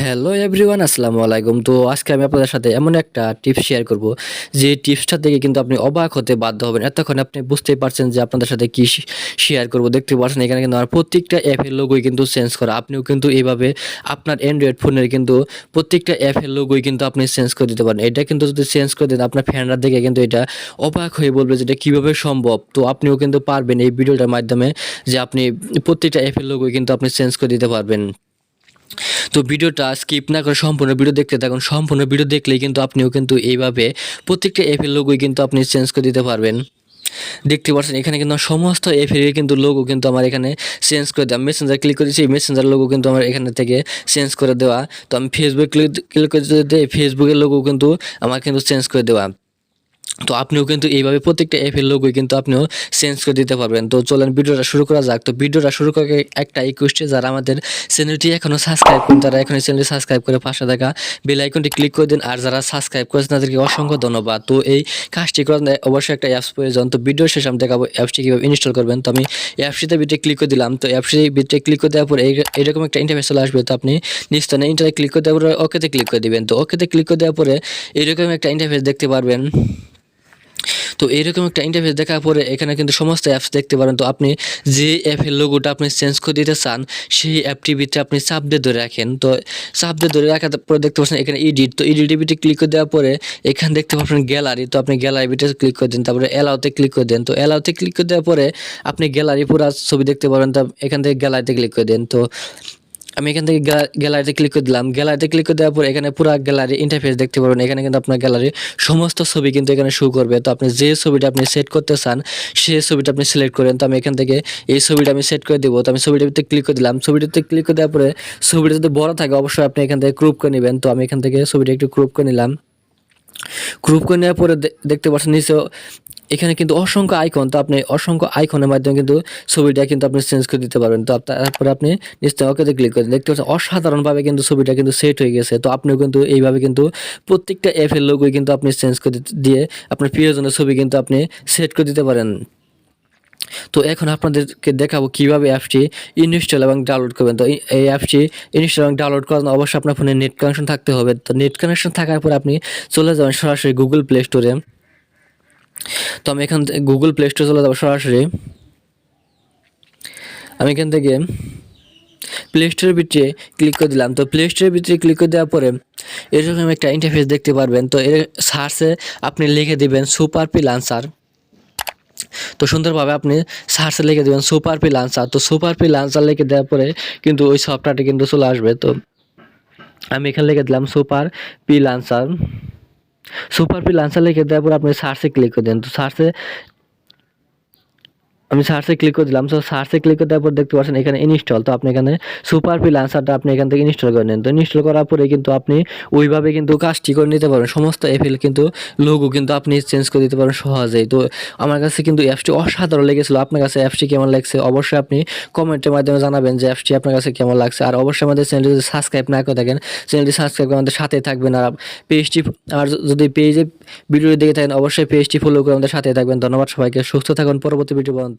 Hello everyone, আসসালামু আলাইকুম। তো আজকে আমি আপনাদের সাথে এমন একটা টিপস শেয়ার করব, যে টিপসটা থেকে কিন্তু আপনি অবাক হতে বাধ্য হবেন। এতক্ষণ আপনি বুঝতেই পারছেন যে আপনাদের সাথে কি শেয়ার করব। দেখতে পাচ্ছেন এখানে কিন্তু আমার প্রত্যেকটা অ্যাপের লোগোই কিন্তু চেঞ্জ করা। আপনিও কিন্তু এইভাবে আপনার অ্যান্ড্রয়েড ফোনের কিন্তু প্রত্যেকটা অ্যাপের লোগোই কিন্তু আপনি চেঞ্জ করে দিতে পারেন। এটা কিন্তু যদি চেঞ্জ করে দেন, আপনার ফ্যানরা দেখে কিন্তু এটা অবাক হয়ে বলবে যে এটা কীভাবে সম্ভব। তো আপনিও কিন্তু পারবেন এই ভিডিওটার মাধ্যমে, যে আপনি প্রত্যেকটা অ্যাপের লোগোই কিন্তু আপনি চেঞ্জ করে দিতে পারবেন। তো ভিডিওটা স্কিপ না করে সম্পূর্ণ ভিডিও দেখতে থাকুন। সম্পূর্ণ ভিডিও দেখলেই কিন্তু আপনিও কিন্তু এইভাবে প্রত্যেকটা অ্যাপের লোগোই কিন্তু আপনি চেঞ্জ করে দিতে পারবেন। দেখতে পাচ্ছেন এখানে কিন্তু সমস্ত অ্যাপের কিন্তু লোগো কিন্তু আমার এখানে চেঞ্জ করে দেওয়া। মেসেঞ্জার ক্লিক করেছি, মেসেঞ্জার লোগো কিন্তু আমার এখানে থেকে চেঞ্জ করে দেওয়া। তো আমি ফেসবুক ক্লিক করে যদি ফেসবুকের লোগো কিন্তু আমার কিন্তু চেঞ্জ করে দেওয়া। তো আপনিও কিন্তু এইভাবে প্রত্যেকটা অ্যাপের লোগোই কিন্তু আপনিও চেঞ্জ করে দিতে পারবেন। তো চলেন ভিডিওটা শুরু করা যাক। তো ভিডিওটা শুরু করার আগে একটা রিকোয়েস্ট, যারা আমাদের চ্যানেলটি এখনও সাবস্ক্রাইব করেন তারা এখনই চ্যানেলটি সাবস্ক্রাইব করে পাশে থাকা বেল আইকনটি ক্লিক করে দিন। আর যারা সাবস্ক্রাইব করেছেন তাদেরকে অসংখ্য ধন্যবাদ। তো এই কাজটি করার অবশ্যই একটা অ্যাপস প্রয়োজন। তো ভিডিও শেষে আমি দেখাবো অ্যাপসটি কীভাবে ইনস্টল করবেন। তো আমি অ্যাপসটিতে ভিতরে ক্লিক করে দিলাম। তো অ্যাপসটি ভিতরে ক্লিক করে দেওয়ার পরে এইরকম একটা ইন্টারফেস চলে আসবে। তো আপনি নিশ্চয় ইন্টারনেট ক্লিক করে দেওয়ার পরে ওকেতে ক্লিক করে দিবেন। তো ওকেতে ক্লিক করে দেওয়ার পরে এইরকম একটা ইন্টারফেস দেখতে পারবেন। তো এরকম একটা ইন্টারফেস দেখার পরে এখানে কিন্তু সমস্ত অ্যাপস দেখতে পারেন। তো আপনি যে অ্যাপের লোগোটা আপনি চেঞ্জ করে দিতে চান সেই অ্যাপটির ভিতরে আপনি চাপ দিয়ে ধরে রাখেন। তো চাপ দিয়ে ধরে রাখার পরে দেখতে পাচ্ছেন এখানে এডিট। তো এডিটের ভিতরে ক্লিক করে দেওয়ার পরে এখানে দেখতে পাচ্ছেন গ্যালারি। তো আপনি গ্যালারির ভিতরে ক্লিক করে দিন, তারপরে অ্যালাউতে ক্লিক করে দেন। তো অ্যালাউতে ক্লিক করে দেওয়ার পরে আপনি গ্যালারি পুরো ছবি দেখতে পারেন। তা এখান থেকে গ্যালারিতে ক্লিক করে দেন। তো আমি এখান থেকে গ্যালারিতে ক্লিক করে দিলাম। গ্যালারিতে ক্লিক করে দেওয়ার পরে এখানে পুরো গ্যালারি ইন্টারফেস দেখতে পারবেন। এখানে কিন্তু আপনার গ্যালারির সমস্ত ছবি কিন্তু এখানে শো করবে। তো আপনি যে ছবিটা আপনি সেট করতে চান সেই ছবিটা আপনি সিলেক্ট করেন। তো আমি এখান থেকে এই ছবিটা আমি সেট করে দেবো। তো আমি ছবিটাতে ক্লিক করে দিলাম। ছবিটাতে ক্লিক করে দেওয়ার পরে ছবিটা যদি বড় থাকে অবশ্যই আপনি এখান থেকে ক্রপ করে নেবেন। তো আমি এখান থেকে ছবিটা একটু ক্রপ করে নিলাম। গ্রুপ করে নেওয়ার পরে দেখতে পাচ্ছেন নিচে এখানে কিন্তু অসংখ্য আইকন। তো আপনি অসংখ্য আইকনের মাধ্যমে কিন্তু ছবিটা কিন্তু আপনি চেঞ্জ করে দিতে পারবেন। তো তারপরে আপনি নিচে ওকেতে ক্লিক করে দেখতে পাচ্ছেন অসাধারণভাবে কিন্তু ছবিটা কিন্তু সেট হয়ে গেছে। তো আপনিও কিন্তু এইভাবে কিন্তু প্রত্যেকটা অ্যাপের লোগোই কিন্তু আপনি চেঞ্জ করে দিয়ে আপনার প্রিয়জনের ছবি কিন্তু আপনি সেট করে দিতে পারেন। তো এখন আপনাদেরকে দেখাবো কিভাবে অ্যাপসটি ইনস্টল এবং ডাউনলোড করবেন। তো এই অ্যাপসটি ইনস্টল এবং ডাউনলোড করার জন্য অবশ্যই আপনার ফোনে নেট কানেকশন থাকতে হবে। তো নেট কানেকশন থাকার পর আপনি চলে যাবেন সরাসরি গুগল প্লে স্টোরে। তো আমি এখান থেকে গুগল প্লে স্টোরে চলে যাবো সরাসরি। আমি এখান থেকে প্লে স্টোরের ভিতরে ক্লিক করে দিলাম। তো প্লে স্টোরের ভিতরে ক্লিক করে দেওয়ার পরে এরকম একটা ইন্টারফেস দেখতে পারবেন। তো এর সার্চে আপনি লিখে দিবেন সুপার পি লাঞ্চার। তো সুন্দরভাবে আপনি সার্চে লিখে দেবেন সুপার পি লাঞ্চার। তো সুপার পি লাঞ্চার লিখে দেওয়ার পরে কিন্তু ওই সফটওয়্যারটি কিন্তু চলে আসবে। তো আমি এখানে লিখে দিলাম super P launcher. Super P launcher লিখে দেওয়ার পর আপনি সার্চে ক্লিক করে দেন। তো আমি সার্চে ক্লিক করে দিলাম। তো সার্চে ক্লিক করে দেওয়ার পর দেখতে পাচ্ছেন এখানে ইনস্টল। তো আপনি এখানে সুপার পি লাঞ্চারটা আপনি এখান থেকে ইনস্টল করে নেন। তো ইনস্টল করার পরে কিন্তু আপনি ওইভাবে কিন্তু কাজটি করে নিতে পারবেন। সমস্ত অ্যাপের কিন্তু লোগো কিন্তু আপনি চেঞ্জ করে দিতে পারেন সহজেই। তো আমার কাছে কিন্তু অ্যাপসটি অসাধারণ লেগেছিল। আপনার কাছে অ্যাপসটি কেমন লাগছে অবশ্যই আপনি কমেন্টের মাধ্যমে জানাবেন যে অ্যাপসটি আপনার কাছে কেমন লাগছে। আর অবশ্যই আমাদের চ্যানেলটি যদি সাবস্ক্রাইব না করে থাকেন চ্যানেলটি সাবস্ক্রাইব করে আমাদের সাথে থাকবেন। আর পেজটি আর যদি পেজে ভিডিও দেখে থাকেন অবশ্যই পেজটি ফলো করে আমাদের সাথে থাকবেন। ধন্যবাদ সবাইকে, সুস্থ থাকুন পরবর্তী ভিডিও পর্যন্ত।